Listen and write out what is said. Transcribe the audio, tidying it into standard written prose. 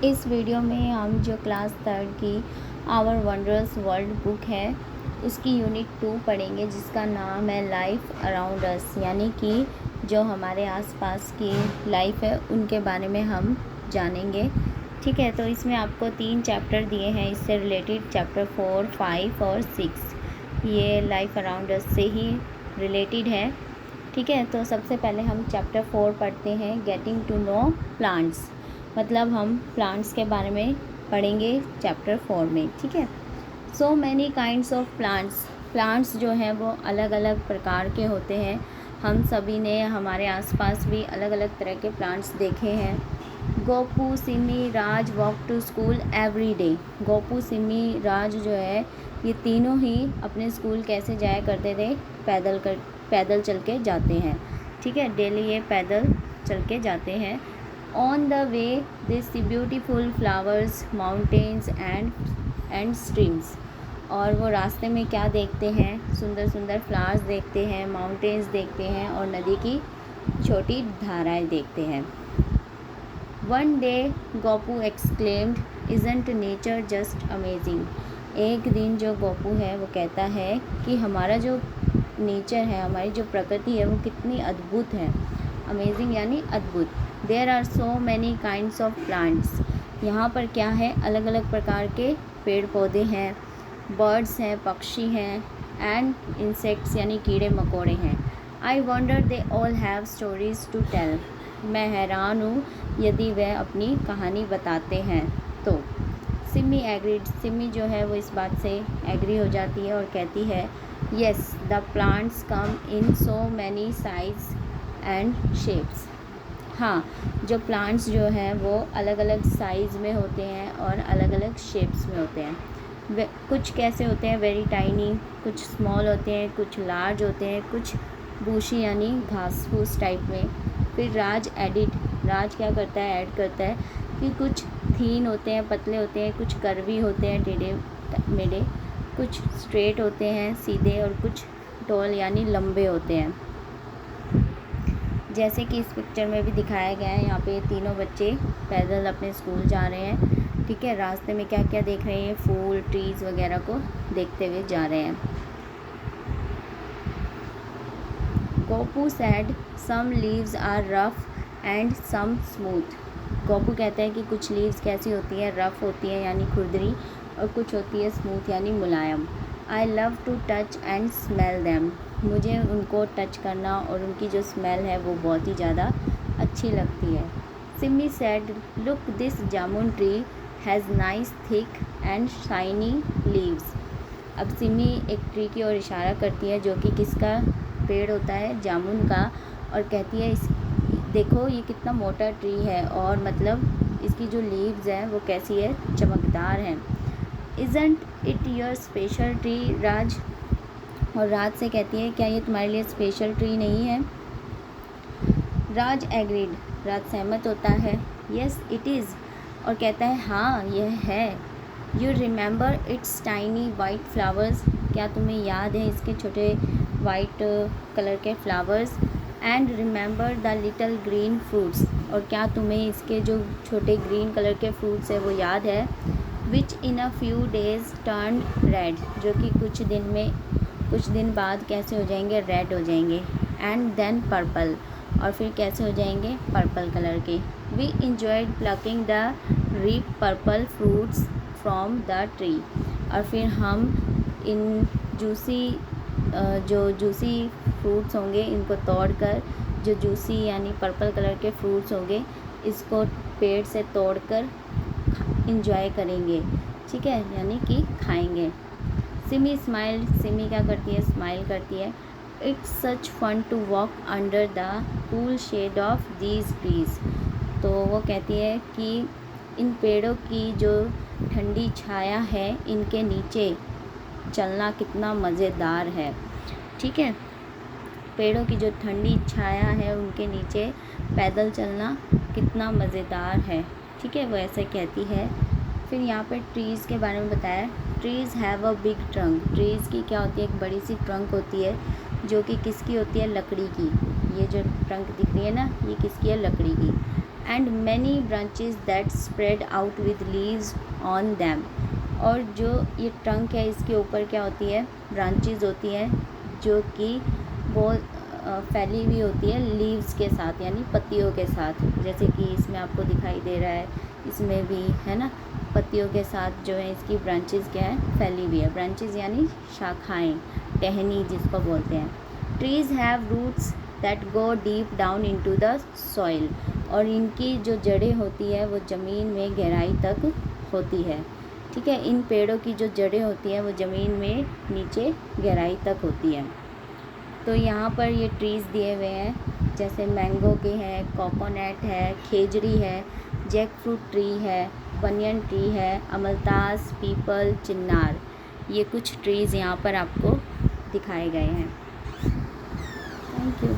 इस वीडियो में हम जो क्लास थर्ड की आवर वंडरस वर्ल्ड बुक है उसकी यूनिट 2 पढ़ेंगे, जिसका नाम है लाइफ अराउंड अस, यानी कि जो हमारे आसपास की लाइफ है उनके बारे में हम जानेंगे। ठीक है, तो इसमें आपको 3 चैप्टर दिए हैं, इससे रिलेटेड चैप्टर 4, 5 और 6 ये लाइफ अराउंड अस से ही रिलेटेड है। ठीक है, तो सबसे पहले हम चैप्टर 4 पढ़ते हैं, गेटिंग टू नो प्लांट्स। मतलब हम प्लांट्स के बारे में पढ़ेंगे चैप्टर 4 में। ठीक है, सो मैनी काइंड्स ऑफ प्लांट्स जो हैं वो अलग अलग प्रकार के होते हैं। हम सभी ने हमारे आसपास भी अलग अलग तरह के प्लांट्स देखे हैं। Gopu, Simi, Raj walk to school every day. Gopu, Simi, Raj जो है ये तीनों ही अपने स्कूल कैसे जाया करते थे? पैदल चल के जाते हैं। ठीक है, डेली ये पैदल चल के जाते हैं। On the way they see beautiful flowers, mountains and streams. और वो रास्ते में क्या देखते हैं? सुंदर सुंदर फ्लावर्स देखते हैं, माउंटेन्स देखते हैं और नदी की छोटी धाराएं देखते हैं। One day Gopu exclaimed, isn't nature just amazing. एक दिन जो गोपू है वो कहता है कि हमारा जो नेचर है, हमारी जो प्रकृति है वो कितनी अद्भुत है। अमेजिंग यानी अद्भुत। There are so many kinds of plants. यहाँ पर क्या है? अलग अलग प्रकार के पेड़ पौधे हैं, बर्ड्स हैं, पक्षी हैं, एंड इंसेक्ट्स यानी कीड़े मकोड़े हैं। I wonder they all have stories to tell. मैं हैरान हूँ यदि वह अपनी कहानी बताते हैं तो। सिमी एग्रीड। सिमी जो है वो इस बात से एग्री हो जाती है और कहती है, yes the plants come in so many size and shapes. हाँ, जो प्लांट्स जो हैं वो अलग अलग साइज़ में होते हैं और अलग अलग शेप्स में होते हैं। कुछ कैसे होते हैं? वेरी टाइनी, कुछ स्मॉल होते हैं, कुछ लार्ज होते हैं, कुछ बूशी यानी घास फूस टाइप में। फिर राज क्या करता है? ऐड करता है कि कुछ थीन होते हैं, पतले होते हैं, कुछ कर्वी होते हैं, टेढ़े मेढ़े, कुछ स्ट्रेट होते हैं सीधे, और कुछ टॉल यानी लंबे होते हैं। जैसे कि इस पिक्चर में भी दिखाया गया है, यहाँ पे तीनों बच्चे पैदल अपने स्कूल जा रहे हैं। ठीक है, रास्ते में क्या क्या देख रहे हैं? फूल, ट्रीज़ वगैरह को देखते हुए जा रहे हैं। Gopu said, some leaves are rough and some smooth. Gopu कहता है कि कुछ लीव्स कैसी होती हैं? रफ़ होती हैं यानी खुरदरी, और कुछ होती है स्मूथ यानी मुलायम। I love to touch and smell them. मुझे उनको टच करना और उनकी जो स्मेल है वो बहुत ही ज़्यादा अच्छी लगती है। Simi sad, look this jamun tree has nice thick and shiny leaves. अब सिमी एक ट्री की ओर इशारा करती है जो कि किसका पेड़ होता है? जामुन का, और कहती है इस देखो ये कितना मोटा ट्री है, और मतलब इसकी जो लीव्स हैं वो कैसी है? चमकदार हैं। Isn't it your special tree Raj? और राज से कहती है क्या ये तुम्हारे लिए स्पेशल ट्री नहीं है? राज एग्रीड। राज सहमत होता है, येस इट इज़, और कहता है हाँ यह है। You remember it's tiny white flowers? क्या तुम्हें याद है इसके छोटे वाइट कलर के flowers? And remember the little green fruits? और क्या तुम्हें इसके जो छोटे ग्रीन कलर के फ्रूट्स है वो याद है? Which in a few days turn red? जो कि कुछ दिन बाद कैसे हो जाएंगे? रेड हो जाएंगे। एंड देन पर्पल, और फिर कैसे हो जाएंगे? पर्पल कलर के। We enjoyed plucking the ripe purple fruits from the tree. और फिर हम इन जूसी फ्रूट्स होंगे इनको तोड़कर, जो जूसी यानी पर्पल कलर के फ्रूट्स होंगे इसको पेड़ से तोड़कर इंजॉय करेंगे। ठीक है, यानी कि खाएंगे। सिमी स्माइल। सिमी क्या करती है? स्माइल करती है। It's such fun to walk under the cool shade of these trees. तो वो कहती है कि इन पेड़ों की जो ठंडी छाया है इनके नीचे चलना कितना मज़ेदार है। ठीक है, पेड़ों की जो ठंडी छाया है उनके नीचे पैदल चलना कितना मज़ेदार है। ठीक है, वो ऐसे कहती है। फिर यहाँ पे ट्रीज़ के बारे में बताया, trees have a big trunk. Trees की क्या होती है? एक बड़ी सी ट्रंक होती है जो कि किसकी होती है? लकड़ी की। ये जो ट्रंक दिख रही है ना, ये किसकी है? लकड़ी की। And many branches that spread out with leaves on them. और जो ये ट्रंक है इसके ऊपर क्या होती है, ब्रांचेस होती हैं जो कि बहुत फैली हुई होती है लीव्स के साथ, यानी पत्तियों के साथ, जैसे कि इसमें आपको दिखाई दे रहा है, इसमें भी है ना, पत्तियों के साथ जो है इसकी ब्रांचेस क्या है, फैली हुई है। ब्रांचेस यानी शाखाएं, टहनी जिसको बोलते हैं। Trees have roots that go deep down into the soil. और इनकी जो जड़ें होती है वो ज़मीन में गहराई तक होती है। ठीक है, इन पेड़ों की जो जड़ें होती हैं वो ज़मीन में नीचे गहराई तक होती हैं। तो यहाँ पर ये ट्रीज़ दिए हुए हैं, जैसे मैंगो के हैं, कोकोनट है, खेजड़ी है, जैक फ्रूट ट्री है, बनियन ट्री है, अमलतास, पीपल, चिन्नार। ये कुछ ट्रीज़ यहाँ पर आपको दिखाए गए हैं। Thank you.